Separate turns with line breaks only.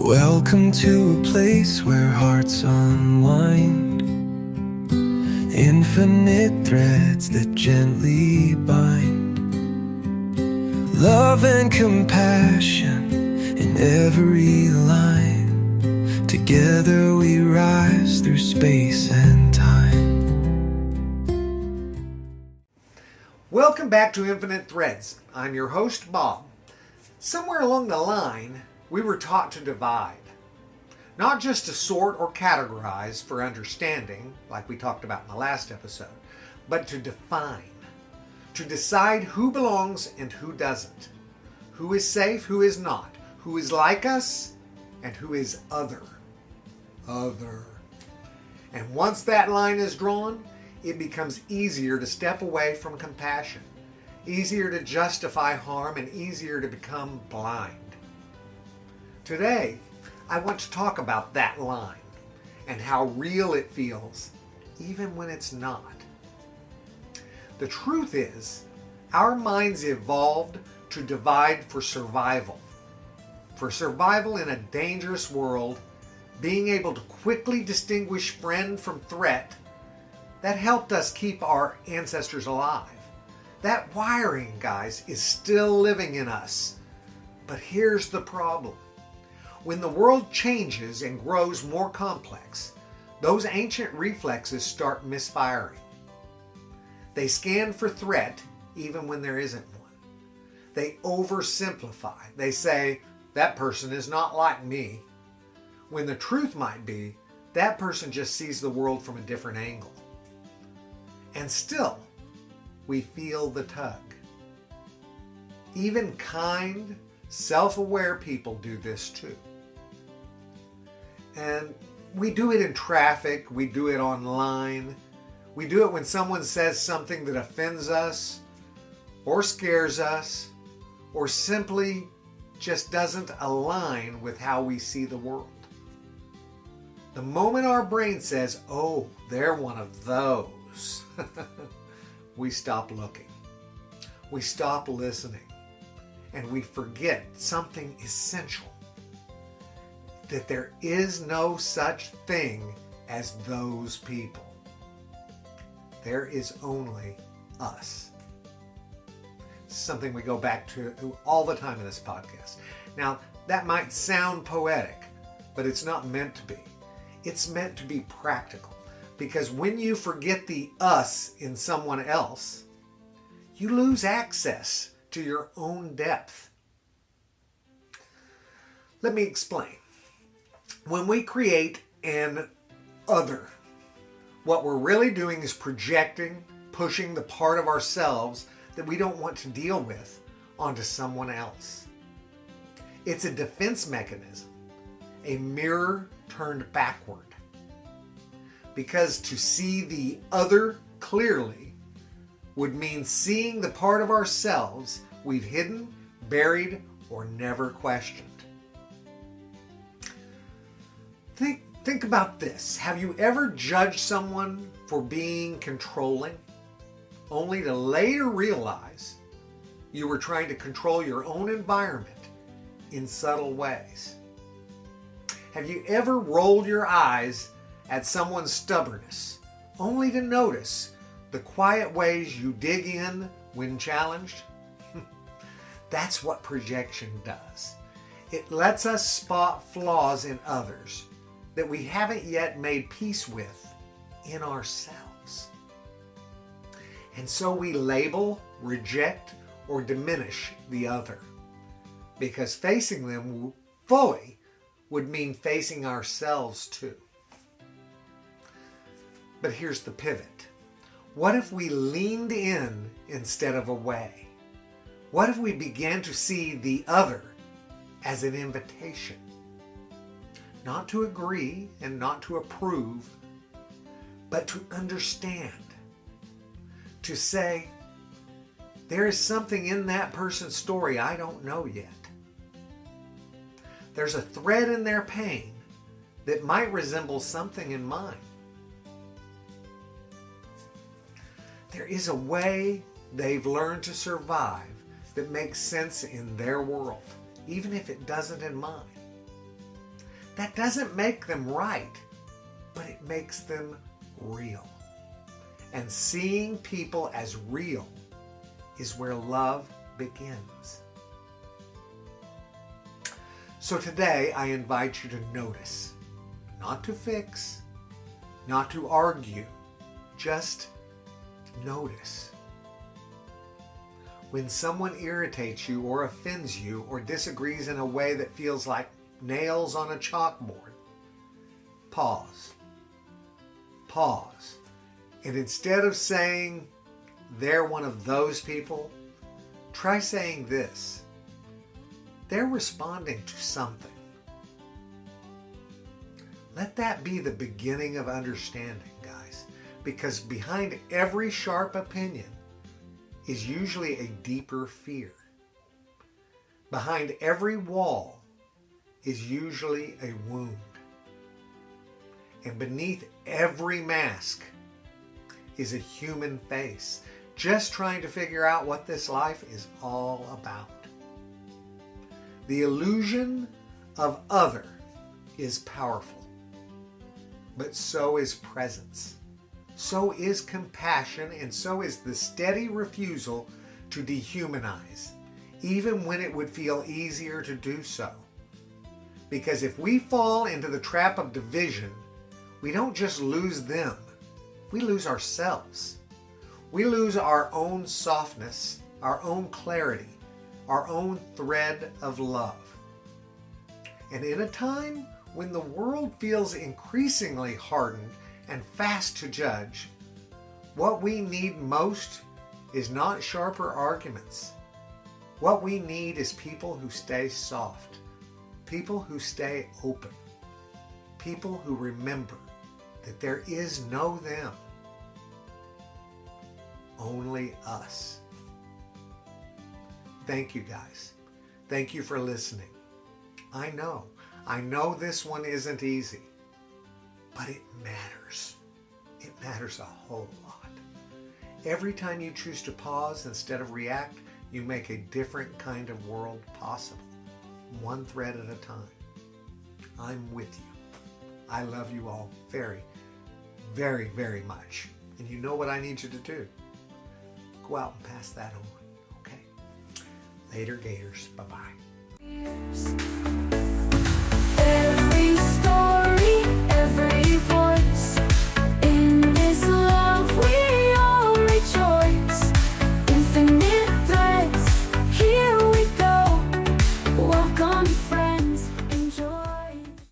Welcome to a place where hearts unwind, infinite threads that gently bind, love and compassion in every line. Together we rise through space and time.
Welcome back to Infinite Threads. I'm your host, Bob. Somewhere along the line, we were taught to divide. Not just to sort or categorize for understanding, like we talked about in the last episode, but to define. To decide who belongs and who doesn't. Who is safe, who is not. Who is like us, and who is other. Other. And once that line is drawn, it becomes easier to step away from compassion. Easier to justify harm and easier to become blind. Today, I want to talk about that line and how real it feels, even when it's not. The truth is, our minds evolved to divide for survival. For survival in a dangerous world, being able to quickly distinguish friend from threat, that helped us keep our ancestors alive. That wiring, guys, is still living in us. But here's the problem. When the world changes and grows more complex, those ancient reflexes start misfiring. They scan for threat even when there isn't one. They oversimplify. They say, that person is not like me. When the truth might be, that person just sees the world from a different angle. And still, we feel the tug. Even kind, self-aware people do this too. And we do it in traffic, we do it online, we do it when someone says something that offends us, or scares us, or simply just doesn't align with how we see the world. The moment our brain says, oh, they're one of those, we stop looking. We stop listening. And we forget something essential. That there is no such thing as those people. There is only us. Something we go back to all the time in this podcast. Now, that might sound poetic, but it's not meant to be. It's meant to be practical. Because when you forget the us in someone else, you lose access to your own depth. Let me explain. When we create an other, what we're really doing is projecting, pushing the part of ourselves that we don't want to deal with onto someone else. It's a defense mechanism, a mirror turned backward. Because to see the other clearly would mean seeing the part of ourselves we've hidden, buried, or never questioned. Think about this. Have you ever judged someone for being controlling, only to later realize you were trying to control your own environment in subtle ways? Have you ever rolled your eyes at someone's stubbornness, only to notice the quiet ways you dig in when challenged? That's what projection does. It lets us spot flaws in others that we haven't yet made peace with in ourselves. And so we label, reject, or diminish the other, because facing them fully would mean facing ourselves too. But here's the pivot. What if we leaned in instead of away? What if we began to see the other as an invitation? Not to agree and not to approve, but to understand. To say, there is something in that person's story I don't know yet. There's a thread in their pain that might resemble something in mine. There is a way they've learned to survive that makes sense in their world, even if it doesn't in mine. That doesn't make them right, but it makes them real. And seeing people as real is where love begins. So today I invite you to notice, not to fix, not to argue, just notice. When someone irritates you or offends you or disagrees in a way that feels like nails on a chalkboard, pause. Pause. And instead of saying, they're one of those people, try saying this. They're responding to something. Let that be the beginning of understanding, guys, because behind every sharp opinion is usually a deeper fear. Behind every wall is usually a wound. And beneath every mask is a human face, just trying to figure out what this life is all about. The illusion of other is powerful, but so is presence. So is compassion, and so is the steady refusal to dehumanize, even when it would feel easier to do so. Because if we fall into the trap of division, we don't just lose them, we lose ourselves. We lose our own softness, our own clarity, our own thread of love. And in a time when the world feels increasingly hardened and fast to judge, what we need most is not sharper arguments. What we need is people who stay soft, people who stay open, people who remember that there is no them, only us. Thank you, guys. Thank you for listening. I know this one isn't easy, but it matters. It matters a whole lot. Every time you choose to pause instead of react, you make a different kind of world possible, one thread at a time. I'm with you. I love you all very, very, very much. And you know what I need you to do? Go out and pass that on, okay? Later, Gators. Bye-bye.